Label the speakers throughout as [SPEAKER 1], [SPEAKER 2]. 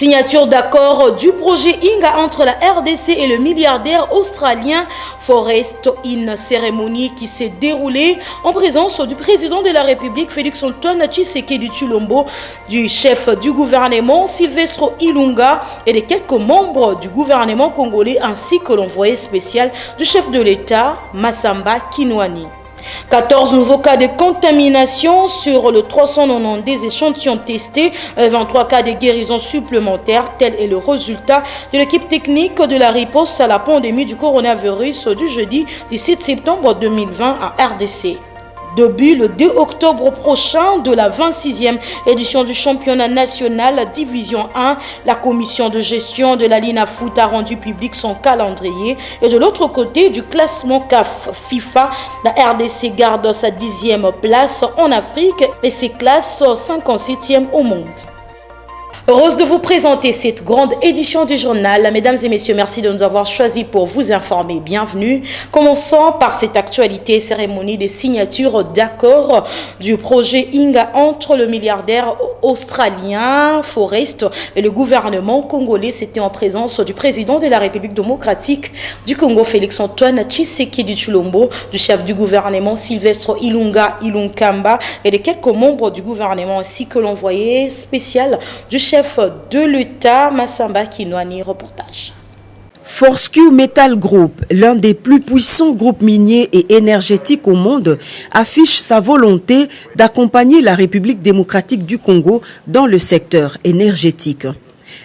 [SPEAKER 1] Signature d'accord du projet Inga entre la RDC et le milliardaire australien Forrest, une cérémonie qui s'est déroulée en présence du président de la République Félix-Antoine Tshisekedi Tshilombo, du chef du gouvernement Silvestre Ilunga et de quelques membres du gouvernement congolais ainsi que l'envoyé spécial du chef de l'État Massamba Kinwani. 14 nouveaux cas de contamination sur le 390 échantillons testés, 23 cas de guérison supplémentaires. Tel est le résultat de l'équipe technique de la riposte à la pandémie du coronavirus du jeudi 17 septembre 2020 à RDC. Début le 2 octobre prochain de la 26e édition du championnat national Division 1, la commission de gestion de la Lina Foot a rendu public son calendrier. Et de l'autre côté du classement CAF FIFA, la RDC garde sa 10e place en Afrique et ses classes 57e au monde. Heureuse de vous présenter cette grande édition du journal. Mesdames et messieurs, merci de nous avoir choisis pour vous informer. Bienvenue. Commençons par cette actualité, cérémonie de signature d'accord du projet Inga entre le milliardaire australien Forrest et le gouvernement congolais. C'était en présence du président de la République démocratique du Congo, Félix-Antoine Tshisekedi Tshilombo, du chef du gouvernement Silvestre Ilunga Ilunkamba et de quelques membres du gouvernement ainsi que l'envoyé spécial du chef de l'État, Massamba Kinwani. Reportage.
[SPEAKER 2] Fortescue Metals Group, l'un des plus puissants groupes miniers et énergétiques au monde, affiche sa volonté d'accompagner la République démocratique du Congo dans le secteur énergétique.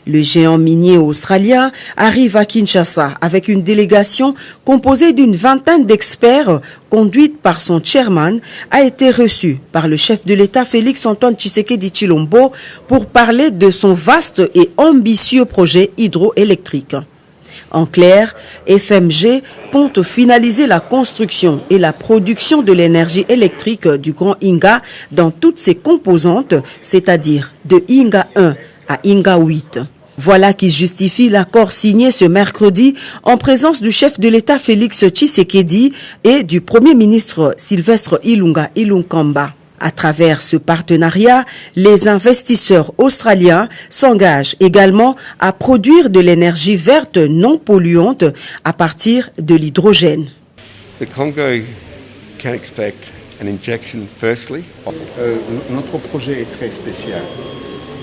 [SPEAKER 2] Le géant minier australien arrive à Kinshasa avec une délégation composée d'une vingtaine d'experts conduite par son chairman, a été reçu par le chef de l'État Félix-Antoine Tshisekedi Tshilombo pour parler de son vaste et ambitieux projet hydroélectrique. En clair, FMG compte finaliser la construction et la production de l'énergie électrique du Grand Inga dans toutes ses composantes, c'est-à-dire de Inga 1 à Inga 8. Voilà qui justifie l'accord signé ce mercredi en présence du chef de l'État Félix Tshisekedi et du Premier ministre Silvestre Ilunga Ilunkamba. À travers ce partenariat, les investisseurs australiens s'engagent également à produire de l'énergie verte non polluante à partir de l'hydrogène.
[SPEAKER 3] The Congo can expect an injection firstly.
[SPEAKER 4] Notre projet est très spécial.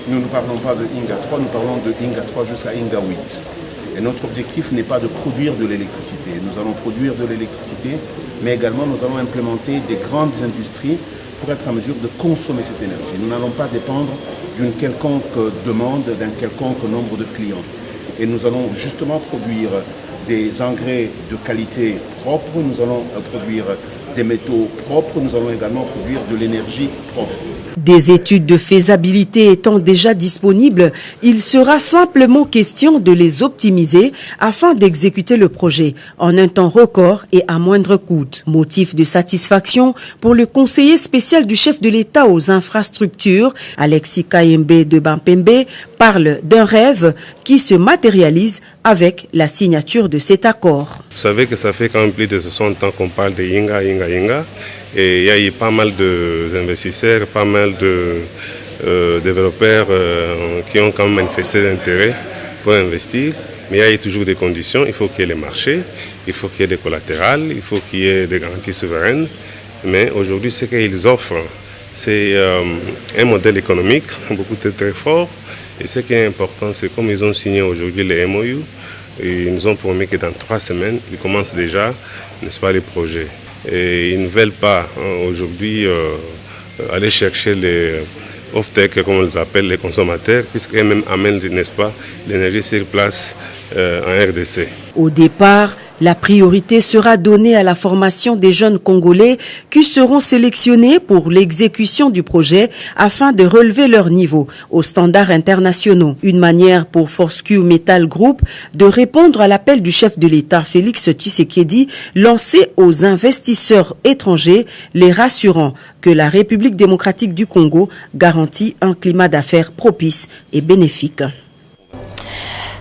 [SPEAKER 4] Nous ne parlons pas de Inga 3, nous parlons de Inga 3 jusqu'à Inga 8. Et notre objectif n'est pas de produire de l'électricité. Nous allons produire de l'électricité, mais également nous allons implémenter des grandes industries pour être en mesure de consommer cette énergie. Nous n'allons pas dépendre d'une quelconque demande, d'un quelconque nombre de clients. Et nous allons justement produire des engrais de qualité propre, nous allons produire des métaux propres, nous allons également produire de l'énergie propre.
[SPEAKER 2] Des études de faisabilité étant déjà disponibles, il sera simplement question de les optimiser afin d'exécuter le projet en un temps record et à moindre coût. Motif de satisfaction pour le conseiller spécial du chef de l'État aux infrastructures, Alexis Kayembe de Bampembe, parle d'un rêve qui se matérialise avec la signature de cet accord.
[SPEAKER 5] Vous savez que ça fait quand même plus de 60 ans qu'on parle de Inga. Et il y a eu pas mal d'investisseurs, pas mal de développeurs qui ont quand même manifesté d'intérêt pour investir. Mais il y a eu toujours des conditions. Il faut qu'il y ait les marchés, il faut qu'il y ait des collatérales, il faut qu'il y ait des garanties souveraines. Mais aujourd'hui, ce qu'ils offrent, c'est un modèle économique beaucoup très fort. Et ce qui est important, c'est comme ils ont signé aujourd'hui les MOU, et ils nous ont promis que dans 3 semaines, ils commencent déjà, n'est-ce pas, les projets. Et ils ne veulent pas aujourd'hui aller chercher les off-tech, comme on les appelle, les consommateurs, puisqu'eux-mêmes amènent, n'est-ce pas, l'énergie sur place en RDC.
[SPEAKER 2] Au départ, la priorité sera donnée à la formation des jeunes Congolais qui seront sélectionnés pour l'exécution du projet afin de relever leur niveau aux standards internationaux. Une manière pour Fortescue Metals Group de répondre à l'appel du chef de l'État Félix Tshisekedi lancé aux investisseurs étrangers, les rassurant que la République démocratique du Congo garantit un climat d'affaires propice et bénéfique.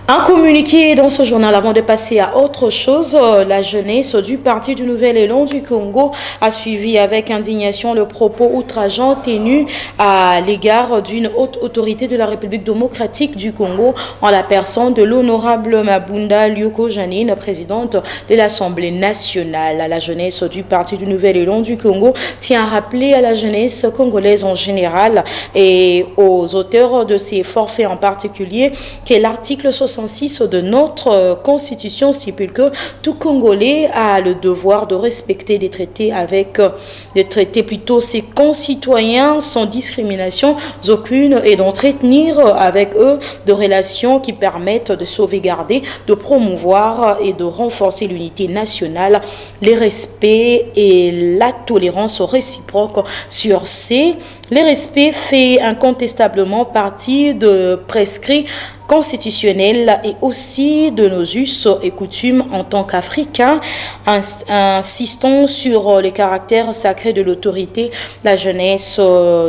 [SPEAKER 1] Un communiqué dans ce journal avant de passer à autre chose. La jeunesse du Parti du Nouvel Élan du Congo a suivi avec indignation le propos outrageant tenu à l'égard d'une haute autorité de la République démocratique du Congo en la personne de l'honorable Mabunda Lyoko Janine, présidente de l'Assemblée nationale. La jeunesse du Parti du Nouvel Élan du Congo tient à rappeler à la jeunesse congolaise en général et aux auteurs de ces forfaits en particulier que l'article 66 de notre constitution stipule que tout Congolais a le devoir de respecter des traités ses concitoyens sans discrimination aucune et d'entretenir avec eux de relations qui permettent de sauvegarder, de promouvoir et de renforcer l'unité nationale, les respects et la tolérance réciproque. Sur ces, les respects fait incontestablement partie de prescrits constitutionnels et aussi de nos us et coutumes en tant qu'Africains. Insistons sur les caractères sacrés de l'autorité. La jeunesse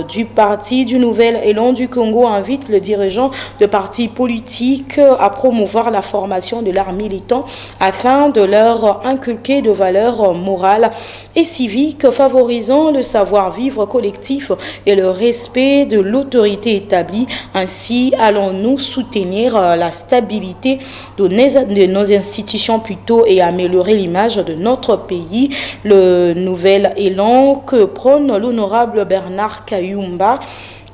[SPEAKER 1] du Parti du Nouvel Élan du Congo invite les dirigeants de partis politiques à promouvoir la formation de leurs militants afin de leur inculquer de valeurs morales et civiques favorisant le savoir-vivre collectif et le respect de l'autorité établie. Ainsi, allons-nous soutenir la stabilité de nos institutions plutôt et améliorer l'image de notre pays. Le nouvel élan que prône l'honorable Bernard Kayumba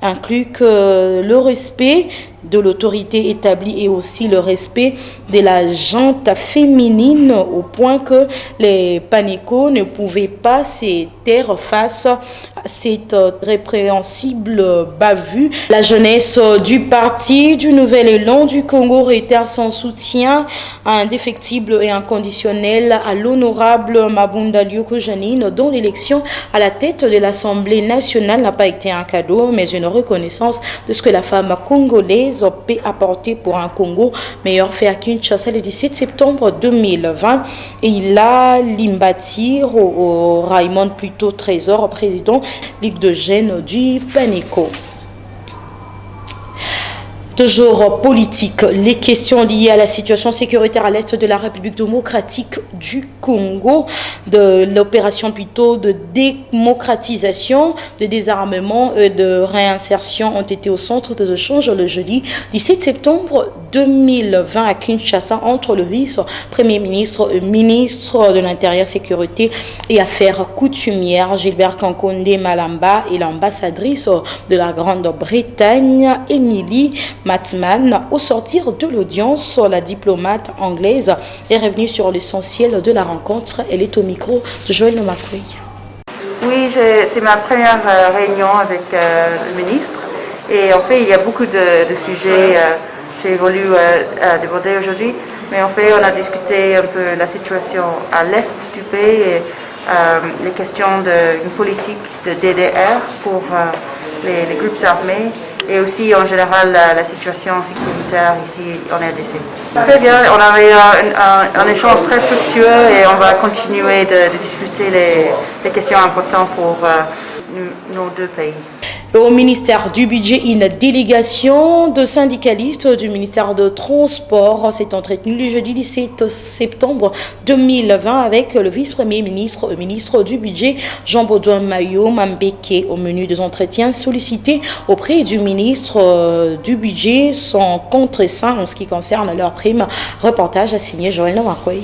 [SPEAKER 1] inclut que le respect de l'autorité établie et aussi le respect de la gente féminine au point que les Panéco ne pouvaient pas se taire face à cette répréhensible bavure. La jeunesse du Parti du Nouvel Élan du Congo réitère son soutien indéfectible et inconditionnel à l'honorable Mabunda Lyoko Janine, dont l'élection à la tête de l'Assemblée nationale n'a pas été un cadeau, mais une reconnaissance de ce que la femme congolaise peut apporter pour un Congo meilleur, fait à Kinshasa le 17 septembre 2020. Et il a Limbati au Raymond plutôt Trésor, président Ligue de Jeunes du Panéco. Toujours politique, les questions liées à la situation sécuritaire à l'est de la République démocratique du Congo, de l'opération plutôt de démocratisation, de désarmement et de réinsertion ont été au centre des échanges le jeudi 17 septembre 2020 à Kinshasa entre le vice-premier ministre et ministre de l'Intérieur, Sécurité et Affaires coutumières Gilbert Kankonde Malamba et l'ambassadrice de la Grande-Bretagne, Émilie Matman. Au sortir de l'audience, la diplomate anglaise est revenue sur l'essentiel de la rencontre. Elle est au micro de Joël Nomakoué.
[SPEAKER 6] Oui, c'est ma première réunion avec le ministre et en fait il y a beaucoup de sujets j'ai voulu déborder aujourd'hui, mais en fait on a discuté un peu la situation à l'est du pays et les questions d'une politique de DDR pour les groupes armés et aussi en général la situation sécuritaire ici en RDC. Très bien, on a eu un échange très fructueux et on va continuer de discuter les questions importantes pour nos deux pays.
[SPEAKER 1] Au ministère du Budget, une délégation de syndicalistes du ministère de Transport s'est entretenue le jeudi 17 septembre 2020 avec le vice-premier ministre et ministre du Budget Jean-Baudouin Mayo Mambeke. Au menu des entretiens sollicités auprès du ministre du Budget sont contraints en ce qui concerne leur prime. Reportage à signer Joël Nomakoué.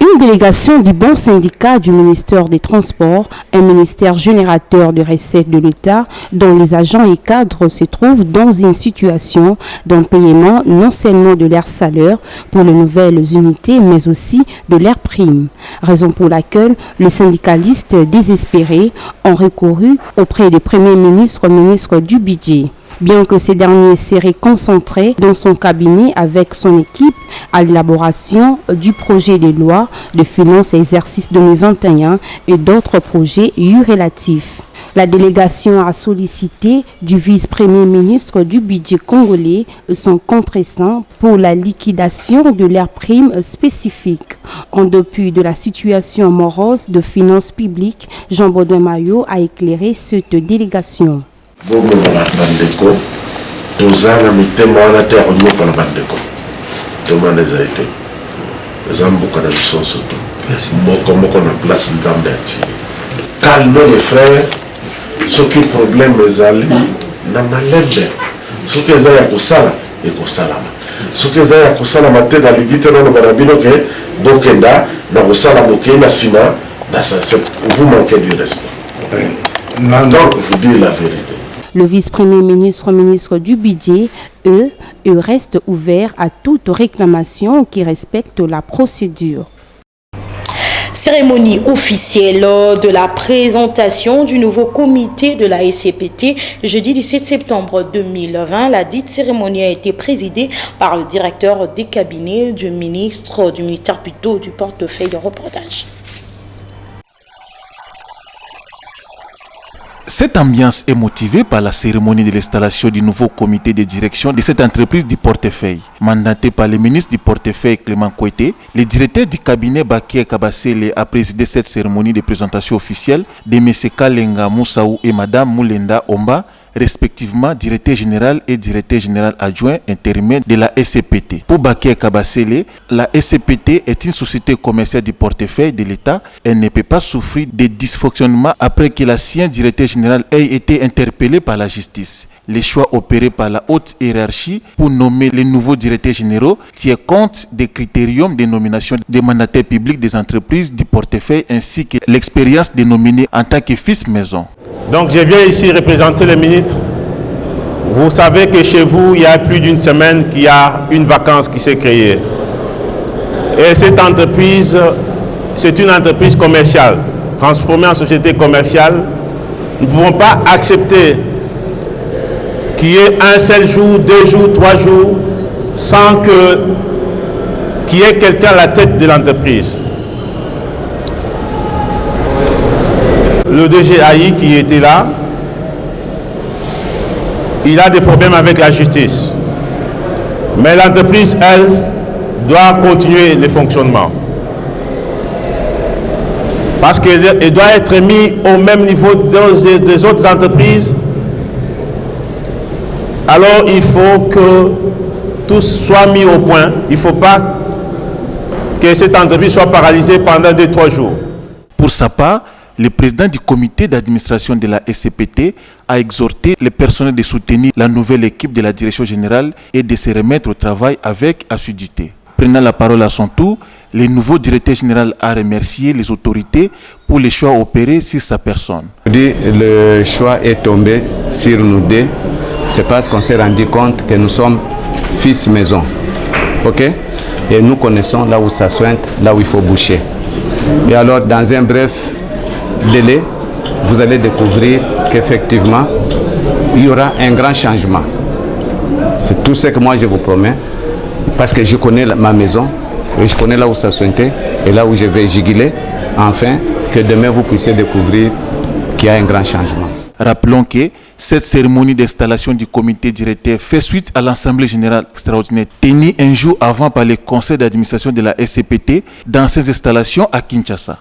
[SPEAKER 2] Une délégation du bon syndicat du ministère des Transports, un ministère générateur de recettes de l'État, dont les agents et cadres se trouvent dans une situation d'un paiement non seulement de leur salaire pour les nouvelles unités, mais aussi de leurs primes. Raison pour laquelle les syndicalistes désespérés ont recouru auprès du Premier ministre, ministre du Budget. Bien que ces derniers seraient concentrés dans son cabinet avec son équipe à l'élaboration du projet de loi de finances exercice 2021 et d'autres projets relatifs. La délégation a sollicité du vice-premier ministre du budget congolais son contre-saint pour la liquidation de leurs primes spécifiques. En dépit de la situation morose de finances publiques, Jean-Baudouin Mayo a éclairé cette délégation.
[SPEAKER 7] bomemaka bandeko toza na mitema wana te ya konyokola bandeko tomana eza ete eza mboka na biso nyonso to moko na place nzambe atie calme les frères soki problème ezali na malembe soki eza ya kosala ekosalama soki eza ya kosalama te nalingi te nano bana bino ke bokenda na kosala bokei na nsima vous manquez du respect. Donc, vous dites la vérité.
[SPEAKER 8] Le vice-premier ministre du budget, eux restent ouverts à toute réclamation qui respecte la procédure.
[SPEAKER 1] Cérémonie officielle de la présentation du nouveau comité de la SCPT. Jeudi 17 septembre 2020, la dite cérémonie a été présidée par le directeur des cabinets du ministère plutôt du portefeuille de reportage.
[SPEAKER 9] Cette ambiance est motivée par la cérémonie de l'installation du nouveau comité de direction de cette entreprise du portefeuille. Mandaté par le ministre du portefeuille Clément Kouété, le directeur du cabinet Bakia Kabasele a présidé cette cérémonie de présentation officielle de M. Kalenga Moussaou et Mme Moulenda Omba, respectivement directeur général et directeur général adjoint intérimaire de la SCPT. Pour Bakia Kabasele, la SCPT est une société commerciale du portefeuille de l'État. Elle ne peut pas souffrir de dysfonctionnements après que l'ancien directeur général ait été interpellé par la justice. Les choix opérés par la haute hiérarchie pour nommer les nouveaux directeurs généraux tient compte des critériums de nomination des mandataires publics des entreprises du portefeuille ainsi que l'expérience des nominés en tant que fils maison.
[SPEAKER 10] Donc je viens ici représenter le ministre. Vous savez que chez vous, il y a plus d'une semaine qu'il y a une vacance qui s'est créée. Et cette entreprise, c'est une entreprise commerciale, transformée en société commerciale. Nous ne pouvons pas accepter qu'il y ait un seul jour, 2 jours, 3 jours, sans qu'il y ait quelqu'un à la tête de l'entreprise. Le DGAI qui était là, il a des problèmes avec la justice. Mais l'entreprise, elle, doit continuer le fonctionnement. Parce qu'elle doit être mise au même niveau des autres entreprises. Alors il faut que tout soit mis au point. Il ne faut pas que cette entreprise soit paralysée pendant 2-3 jours.
[SPEAKER 9] Pour sa part, le président du comité d'administration de la SCPT a exhorté le personnel de soutenir la nouvelle équipe de la direction générale et de se remettre au travail avec assiduité. Prenant la parole à son tour, le nouveau directeur général a remercié les autorités pour les choix opérés sur sa personne.
[SPEAKER 11] Le choix est tombé sur nous deux. C'est parce qu'on s'est rendu compte que nous sommes fils maison. Ok? Et nous connaissons là où ça sointe, là où il faut boucher. Et alors, dans un bref délai, vous allez découvrir qu'effectivement, il y aura un grand changement. C'est tout ce que moi je vous promets, parce que je connais ma maison, et je connais là où ça sointait, et là où je vais giguler, afin que demain vous puissiez découvrir qu'il y a un grand changement.
[SPEAKER 9] Rappelons que cette cérémonie d'installation du comité directeur fait suite à l'Assemblée générale extraordinaire tenue un jour avant par le conseil d'administration de la SCPT dans ses installations à Kinshasa.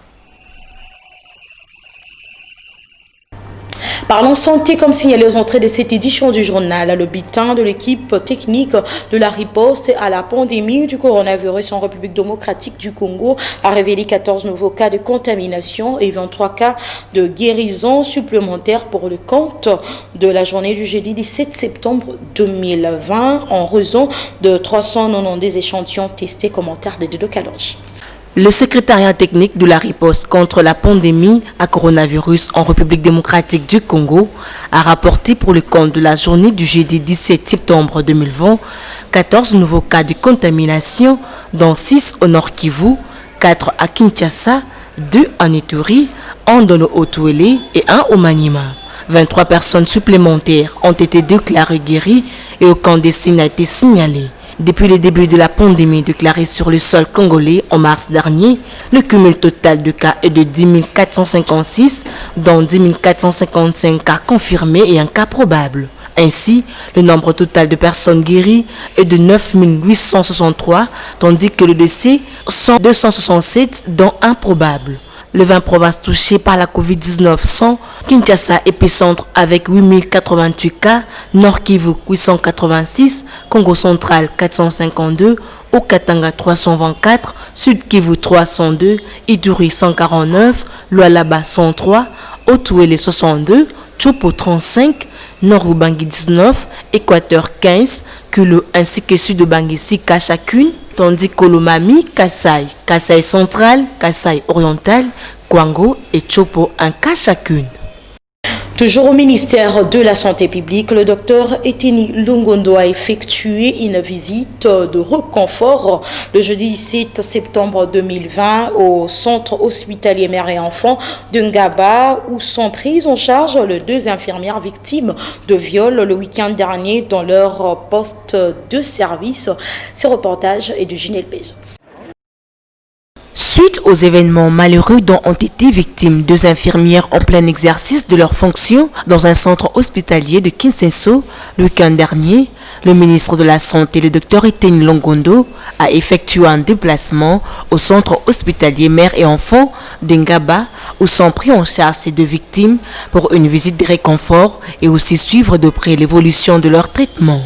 [SPEAKER 1] Parlons santé comme signalé aux entrées de cette édition du journal. Le bulletin de l'équipe technique de la riposte à la pandémie du coronavirus en République démocratique du Congo a révélé 14 nouveaux cas de contamination et 23 cas de guérison supplémentaires pour le compte de la journée du jeudi 17 septembre 2020 en raison de 390 échantillons testés. Commentaire de Dedo Kalonji.
[SPEAKER 12] Le secrétariat technique de la riposte contre la pandémie à coronavirus en République démocratique du Congo a rapporté pour le compte de la journée du jeudi 17 septembre 2020 14 nouveaux cas de contamination, dont 6 au Nord Kivu, 4 à Kinshasa, 2 en Ituri, 1 dans le Haut-Ouélé et 1 au Maniema. 23 personnes supplémentaires ont été déclarées guéries et aucun décès n'a été signalé. Depuis le début de la pandémie déclarée sur le sol congolais en mars dernier, le cumul total de cas est de 10 456, dont 10 455 cas confirmés et un cas probable. Ainsi, le nombre total de personnes guéries est de 9 863, tandis que le décès sont 267, dont un probable. Les 20 provinces touchées par la Covid-19 sont Kinshasa, épicentre avec 8088 cas, Nord Kivu 886, Congo central 452, Okatanga 324, Sud Kivu 302, Ituri 149, Lualaba 103, Otuele 62, Chopo 35, Nord Ubangi 19, Équateur 15, Kulu ainsi que Sud Ubangi 6 cas chacune, tandis que Lomami, Kasai, Kasai central, Kasai oriental, Kwango et Chopo un cas chacune.
[SPEAKER 1] Toujours au ministère de la Santé publique, le docteur Eteni Longondo a effectué une visite de reconfort le jeudi 17 septembre 2020 au centre hospitalier mère et enfants de Ngaba où sont prises en charge les 2 infirmières victimes de viol le week-end dernier dans leur poste de service. Ce reportage est de Ginelle Pezo.
[SPEAKER 12] Suite aux événements malheureux dont ont été victimes 2 infirmières en plein exercice de leurs fonctions dans un centre hospitalier de Kinshasa le week-end dernier, le ministre de la Santé, le Dr Eteni Longondo, a effectué un déplacement au centre hospitalier mère et enfants d'Ngaba où sont pris en charge ces 2 victimes pour une visite de réconfort et aussi suivre de près l'évolution de leur traitement.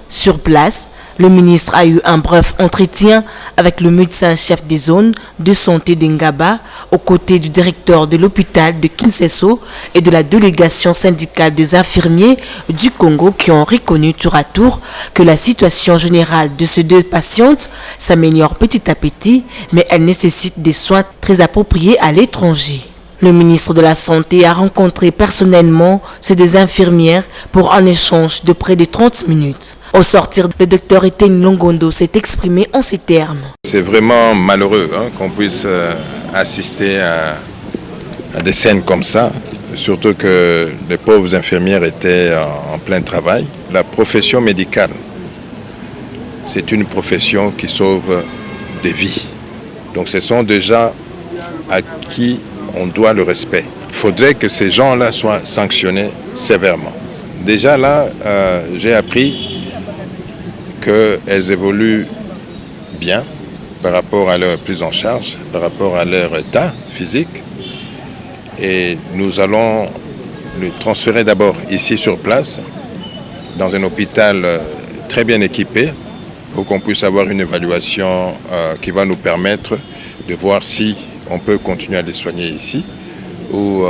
[SPEAKER 12] Sur place, le ministre a eu un bref entretien avec le médecin-chef des zones de santé d'Ngaba, aux côtés du directeur de l'hôpital de Kinshasa et de la délégation syndicale des infirmiers du Congo qui ont reconnu tour à tour que la situation générale de ces 2 patientes s'améliore petit à petit, mais elle nécessite des soins très appropriés à l'étranger. Le ministre de la Santé a rencontré personnellement ces 2 infirmières pour un échange de près de 30 minutes. Au sortir, le docteur Eteni Longondo s'est exprimé en ces termes.
[SPEAKER 13] C'est vraiment malheureux qu'on puisse assister à des scènes comme ça, surtout que les pauvres infirmières étaient en plein travail. La profession médicale, c'est une profession qui sauve des vies. Donc ce sont des gens à qui on doit le respect. Il faudrait que ces gens-là soient sanctionnés sévèrement. Déjà là, j'ai appris qu'elles évoluent bien par rapport à leur prise en charge, par rapport à leur état physique. Et nous allons le transférer d'abord ici sur place, dans un hôpital très bien équipé, pour qu'on puisse avoir une évaluation qui va nous permettre de voir si on peut continuer à les soigner ici ou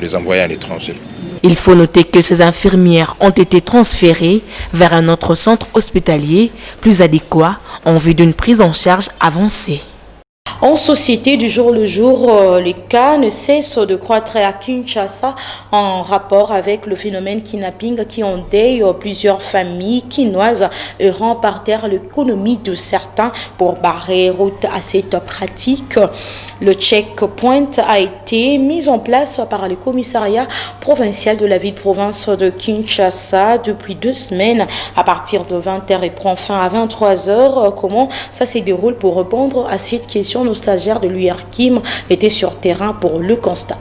[SPEAKER 13] les envoyer à l'étranger.
[SPEAKER 12] Il faut noter que ces infirmières ont été transférées vers un autre centre hospitalier plus adéquat en vue d'une prise en charge avancée.
[SPEAKER 1] En société du jour le jour, les cas ne cessent de croître à Kinshasa en rapport avec le phénomène kidnapping qui endeuille plusieurs familles quinoises et rend par terre l'économie de certains pour barrer route à cette pratique. Le checkpoint a été mis en place par le commissariat provincial de la ville-province de Kinshasa depuis 2 semaines à partir de 20h et prend fin à 23h. Comment ça se déroule? Pour répondre à cette question, nos stagiaires de l'URKIM étaient sur terrain pour le constat.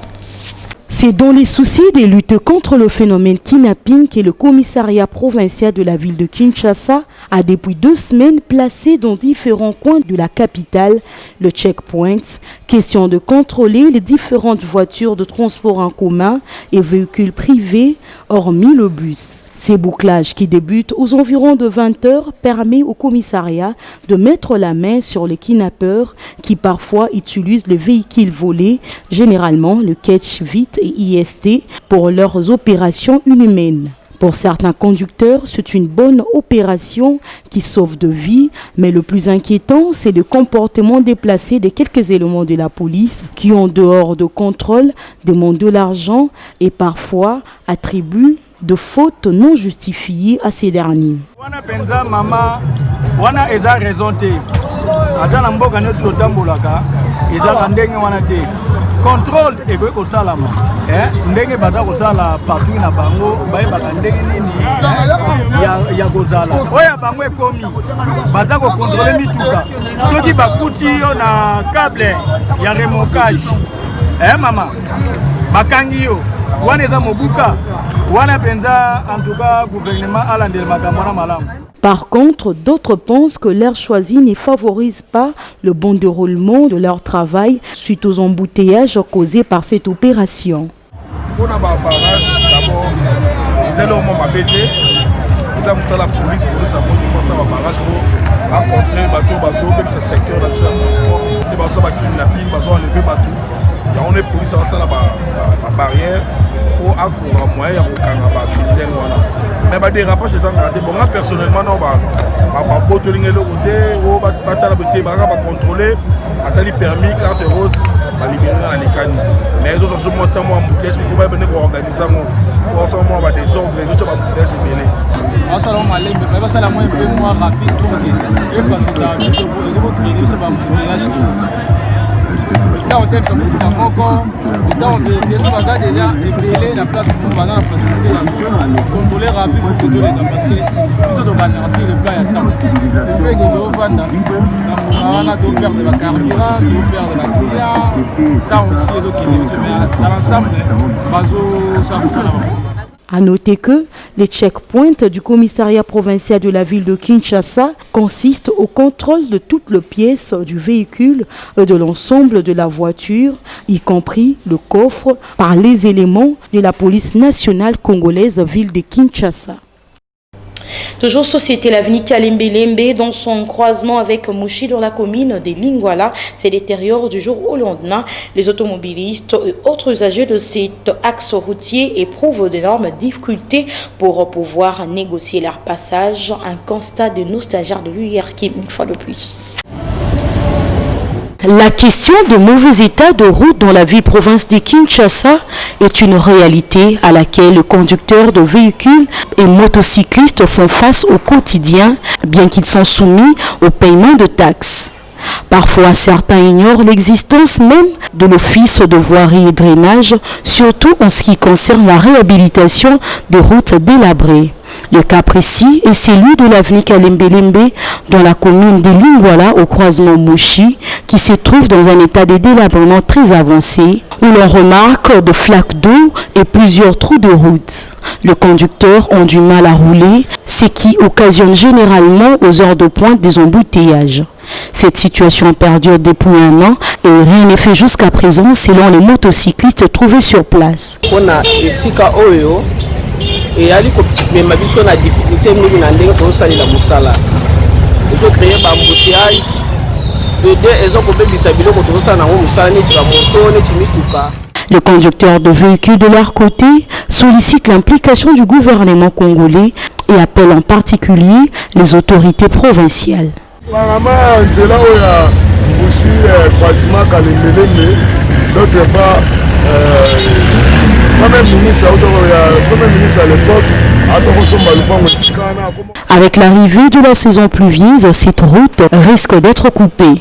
[SPEAKER 14] C'est dans les soucis des luttes contre le phénomène kidnapping que le commissariat provincial de la ville de Kinshasa a depuis 2 semaines placé dans différents coins de la capitale le checkpoint, question de contrôler les différentes voitures de transport en commun et véhicules privés, hormis le bus. Ces bouclages qui débutent aux environs de 20h permettent au commissariat de mettre la main sur les kidnappeurs qui parfois utilisent les véhicules volés, généralement le Catch Vite et IST, pour leurs opérations inhumaines. Pour certains conducteurs, c'est une bonne opération qui sauve de vie, mais le plus inquiétant, c'est le comportement déplacé de quelques éléments de la police qui, en dehors de contrôle, demandent de l'argent et parfois attribuent de fautes non justifiées à ces derniers.
[SPEAKER 15] Contrôle et que salama ndenge bata ko sala partout na bango baye baka ndenge nini ya kozala oya bango ekomi bata ko contrôler mituka soki bakuti yo na câble ya remorquage mama bakangi yo wana eza mobuka wana penza en tout cas gouvernement alandel makambo na malamu.
[SPEAKER 14] Par contre, d'autres pensent que l'air choisi ne favorise pas le bon déroulement de leur travail suite aux embouteillages causés par cette opération.
[SPEAKER 16] On a un barrage, d'abord, ils allaient au moment bêté. Ils ont mis la police pour nous apporter un barrage pour rencontrer les bateaux, même ce secteur de transport. Les bateaux qui kidnappent, les bateaux enlevés bateaux. Il y a une police qui a la barrière pour accourrir à moyen de faire criminel. Mais les dérapages, c'est raté. Bon, moi, personnellement, non, je vais le côté, je vais contrôler, je vais permis, carte rose, je vais libérer dans les cannes. Mais les autres, je vais monter en bouteille, il faut pas venir organiser pour ça, on va descendre, les autres, on va bouteille, c'est mêlé.
[SPEAKER 15] Assalamu alaikum, mais ça la moins un peu moins rapide, donc il faut faciliter la vie, il faut créer ça va bouteillage tout. On t'a fait beaucoup encore, on vérifie ce bagage déjà et la place pour la facilité contrôler rapide pour que les gars parce que ils sont organisés le plat à temps. Le fait que nous vendons, on a deux paires de la carburant, deux paires de la client, temps aussi donc il est dans l'ensemble, bazo ça ça là.
[SPEAKER 14] À noter que les checkpoints du commissariat provincial de la ville de Kinshasa consistent au contrôle de toutes les pièces du véhicule et de l'ensemble de la voiture, y compris le coffre, par les éléments de la police nationale congolaise ville de Kinshasa.
[SPEAKER 1] Toujours Société L'Avenir Kalembe dans son croisement avec Mouchi dans la commune de Lingwala se détériore du jour au lendemain. Les automobilistes et autres usagers de cet axe routier éprouvent d'énormes difficultés pour pouvoir négocier leur passage. Un constat de nostalgie de l'URK une fois de plus. La question de mauvais état de route dans la ville province de Kinshasa est une réalité à laquelle les conducteurs de véhicules et motocyclistes font face au quotidien, bien qu'ils sont soumis au paiement de taxes. Parfois, certains ignorent l'existence même de l'office de voirie et drainage, surtout en ce qui concerne la réhabilitation des routes délabrées. Le cas précis est celui de l'avenue Kalembe dans la commune de Lingwala au croisement Mouchi qui se trouve dans un état de délabrement très avancé où l'on remarque de flaques d'eau et plusieurs trous de route. Les conducteurs ont du mal à rouler, ce qui occasionne généralement aux heures de pointe des embouteillages. Cette situation perdure depuis un an et rien n'est fait jusqu'à présent selon les motocyclistes trouvés sur place.
[SPEAKER 17] Et ali ko mema biso na difficulté mingi na ndenge tosalela musala ezo créer ba embouteillage de deux ezo ko bebisa biloko tozosala nango musala neti ba moto neti mituka.
[SPEAKER 14] Les conducteurs de véhicules de leur côté sollicitent l'implication du gouvernement congolais et appellent en particulier les autorités provinciales. Avec l'arrivée de la saison pluvieuse, cette route risque d'être coupée.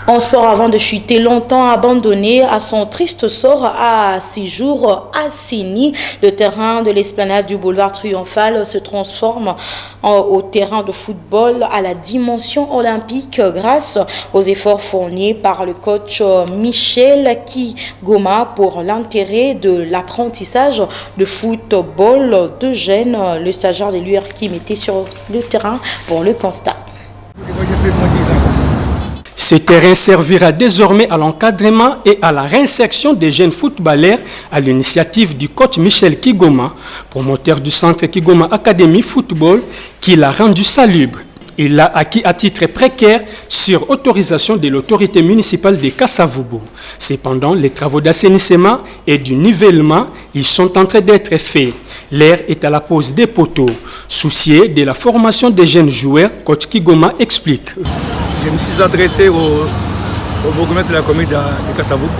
[SPEAKER 1] En sport, avant de chuter longtemps abandonné à son triste sort à 6 jours à Sini, le terrain de l'esplanade du boulevard Triomphal se transforme au terrain de football à la dimension olympique grâce aux efforts fournis par le coach Michel Kigoma pour l'intérêt de l'apprentissage de football de jeunes. Le stagiaire de l'URK mettait sur le terrain pour le constat.
[SPEAKER 18] Ce terrain servira désormais à l'encadrement et à la réinsertion des jeunes footballeurs à l'initiative du coach Michel Kigoma, promoteur du centre Kigoma Academy Football, qui l'a rendu salubre. Il l'a acquis à titre précaire sur autorisation de l'autorité municipale de Kassavubu. Cependant, les travaux d'assainissement et du nivellement ils sont en train d'être faits. L'air est à la pose des poteaux. Soucié de la formation des jeunes joueurs, coach Kigoma explique.
[SPEAKER 16] Je me suis adressé au bourgmestre de la commune de Kassavubu,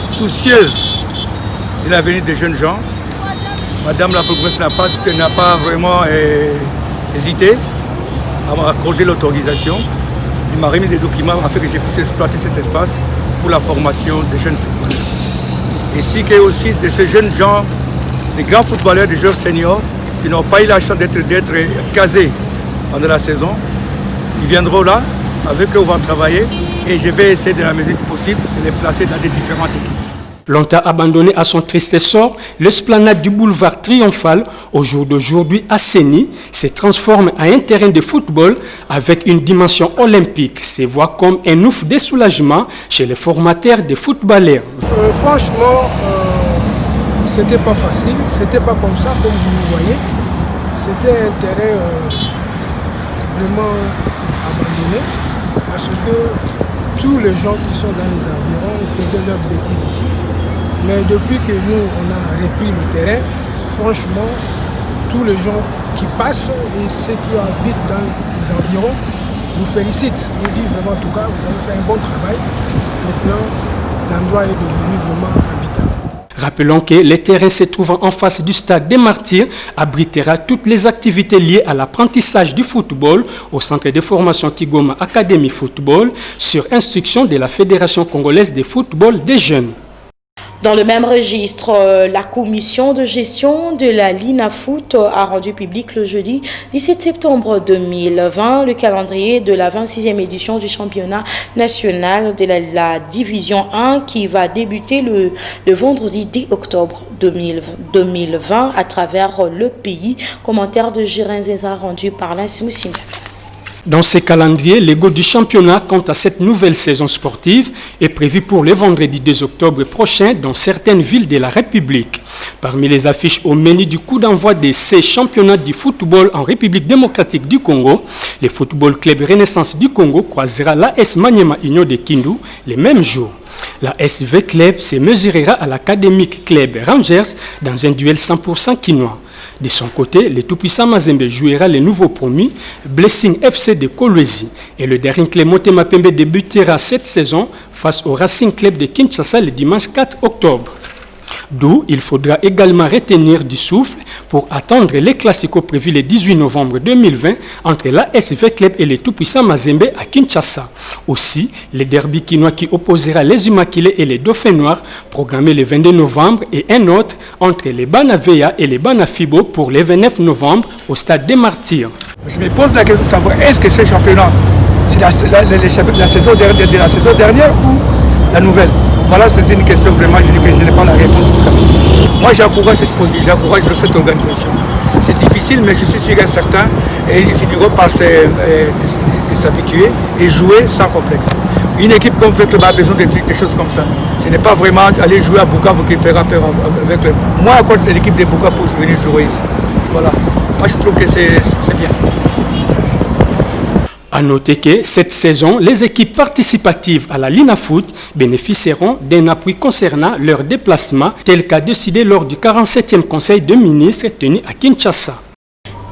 [SPEAKER 16] soucieuse de l'avenir des jeunes gens. Madame la bourgmestre n'a pas vraiment hésité à m'accorder l'autorisation. Il m'a remis des documents afin que je puisse exploiter cet espace pour la formation des jeunes footballeurs. Ainsi que aussi de ces jeunes gens, des grands footballeurs, des joueurs seniors, qui n'ont pas eu la chance d'être casés pendant la saison. Ils viendront là, avec eux on va travailler et je vais essayer de la mesure du possible de les placer dans des différentes équipes.
[SPEAKER 18] Longtemps abandonné à son triste sort, l'esplanade du boulevard Triomphal, au jour d'aujourd'hui assaini, se transforme en un terrain de football avec une dimension olympique. Se voit comme un ouf de soulagement chez les formateurs de footballeurs.
[SPEAKER 19] Franchement, c'était pas facile, c'était pas comme ça, comme vous le voyez. C'était un terrain vraiment abandonné parce que tous les gens qui sont dans les environs faisaient leurs bêtises ici. Mais depuis que nous, on a repris le terrain, franchement, tous les gens qui passent et ceux qui habitent dans les environs nous félicitent. Nous disent vraiment, en tout cas, vous avez fait un bon travail. Maintenant, l'endroit est devenu vraiment habitable.
[SPEAKER 18] Rappelons que le terrain se trouvant en face du stade des Martyrs abritera toutes les activités liées à l'apprentissage du football au centre de formation Kigoma Academy Football sur instruction de la Fédération congolaise de football des jeunes.
[SPEAKER 1] Dans le même registre, la commission de gestion de la Linafoot a rendu public le jeudi 17 septembre 2020 le calendrier de la 26e édition du championnat national de la division 1 qui va débuter le vendredi 10 octobre 2020 à travers le pays. Commentaire de Jirin Zeza rendu par Lasse Moussima.
[SPEAKER 18] Dans ce calendrier, le go du championnat quant à cette nouvelle saison sportive est prévu pour le vendredi 2 octobre prochain dans certaines villes de la République. Parmi les affiches au menu du coup d'envoi de ces championnats du football en République démocratique du Congo, le Football Club Renaissance du Congo croisera l'AS Maniema Union de Kindu les mêmes jours. La SV Club se mesurera à l'Académique Club Rangers dans un duel 100% quinois. De son côté, le tout-puissant Mazembe jouera le nouveau promu Blessing FC de Kolwezi et le Daring Club Motema Pembe débutera cette saison face au Racing Club de Kinshasa le dimanche 4 octobre. D'où il faudra également retenir du souffle pour attendre les classicos prévus le 18 novembre 2020 entre la SV Club et le tout-puissant Mazembe à Kinshasa. Aussi, le derby quinois qui opposera les Immaculés et les Dauphins Noirs programmé le 22 novembre et un autre entre les Banaveya et les Banafibo pour le 29 novembre au stade des Martyrs.
[SPEAKER 19] Je me pose la question de savoir est-ce que ce championnat, c'est la saison dernière ou la nouvelle? Voilà, c'est une question vraiment, je n'ai pas la réponse jusqu'à maintenant. Moi, j'encourage cette position, j'encourage cette organisation. C'est difficile, mais je suis sûr et certain, et ils finiront par s'habituer et jouer sans complexe. Une équipe comme Vecleb a besoin des choses comme ça. Ce n'est pas vraiment aller jouer à Bukavu qui fera peur avec eux. Moi, à côté de l'équipe de Bukavu pour venir jouer ici. Voilà. Moi, je trouve que c'est bien.
[SPEAKER 18] A noter que cette saison, les équipes participatives à la Linafoot bénéficieront d'un appui concernant leur déplacement, tel qu'a décidé lors du 47e Conseil de ministres tenu à Kinshasa.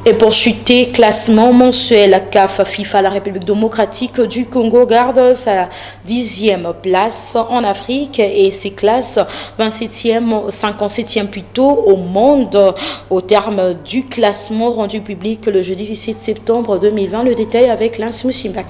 [SPEAKER 1] Et pour chuter, classement mensuel, CAF FIFA, la République démocratique du Congo garde sa 10e place en Afrique et se classe 57e plutôt au monde au terme du classement rendu public le jeudi 17 septembre 2020. Le détail avec Lance Moussimbak.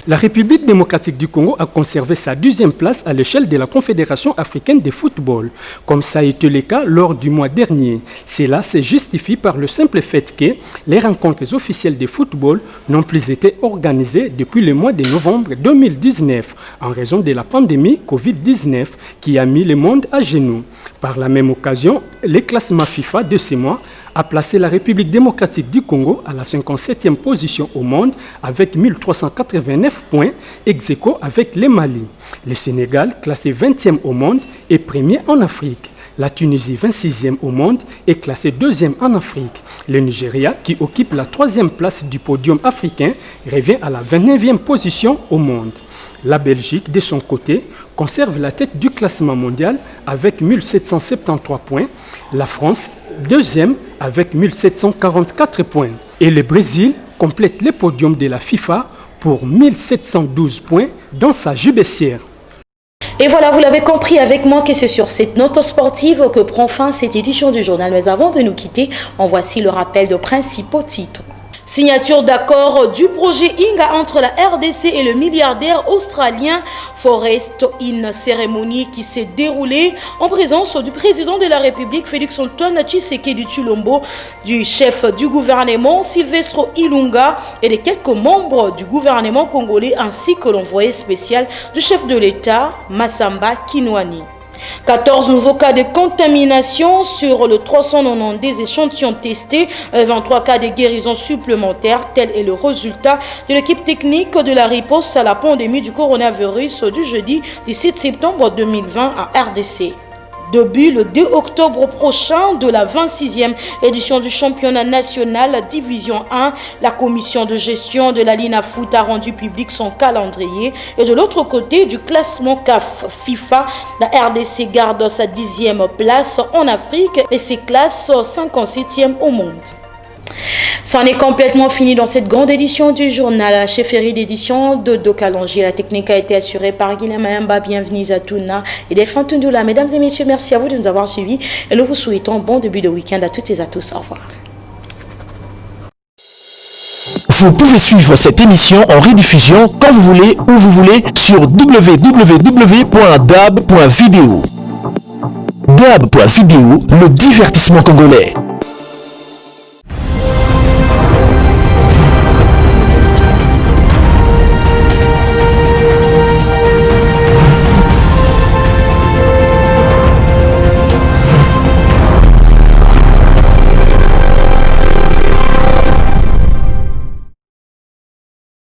[SPEAKER 18] La République démocratique du Congo a conservé sa 10e place à l'échelle de la Confédération africaine de football, comme ça a été le cas lors du mois dernier. Cela se justifie par le simple fait que les rencontres officielles de football n'ont plus été organisées depuis le mois de novembre 2019 en raison de la pandémie Covid-19 qui a mis le monde à genoux. Par la même occasion, le classement FIFA de ce mois a placé la République démocratique du Congo à la 57e position au monde avec 1389 points, ex aequo avec le Mali. Le Sénégal, classé 20e au monde, est premier en Afrique. La Tunisie, 26e au monde, est classée 2e en Afrique. Le Nigeria, qui occupe la 3e place du podium africain, revient à la 29e position au monde. La Belgique, de son côté, conserve la tête du classement mondial avec 1773 points. La France, 2e avec 1744 points. Et le Brésil complète le podium de la FIFA pour 1712 points dans sa jubessière.
[SPEAKER 1] Et voilà, vous l'avez compris avec moi que c'est sur cette note sportive que prend fin cette édition du journal. Mais avant de nous quitter, en voici le rappel de principaux titres. Signature d'accord du projet Inga entre la RDC et le milliardaire australien Forrest, une cérémonie qui s'est déroulée en présence du président de la République Félix Antoine Tshisekedi Tshilombo, du chef du gouvernement Silvestre Ilunga et de quelques membres du gouvernement congolais ainsi que l'envoyé spécial du chef de l'État Massamba Kinwani. 14 nouveaux cas de contamination sur le 390 échantillons testés, 23 cas de guérison supplémentaires. Tel est le résultat de l'équipe technique de la riposte à la pandémie du coronavirus du jeudi 17 septembre 2020 à RDC. Début le 2 octobre prochain de la 26e édition du championnat national Division 1, la commission de gestion de la Lina Foot a rendu public son calendrier. Et de l'autre côté du classement CAF FIFA, la RDC garde sa 10e place en Afrique et se classe 57e au monde. C'en est complètement fini dans cette grande édition du journal. La chefferie d'édition de Dokalangi. La technique a été assurée par Guilhem Mayamba. Bienvenue à Touna et Delphine Tundula. Mesdames et messieurs, merci à vous de nous avoir suivis. Et nous vous souhaitons bon début de week-end à toutes et à tous. Au revoir.
[SPEAKER 20] Vous pouvez suivre cette émission en rediffusion quand vous voulez, où vous voulez, sur www.dab.video. Dab.video, le divertissement congolais.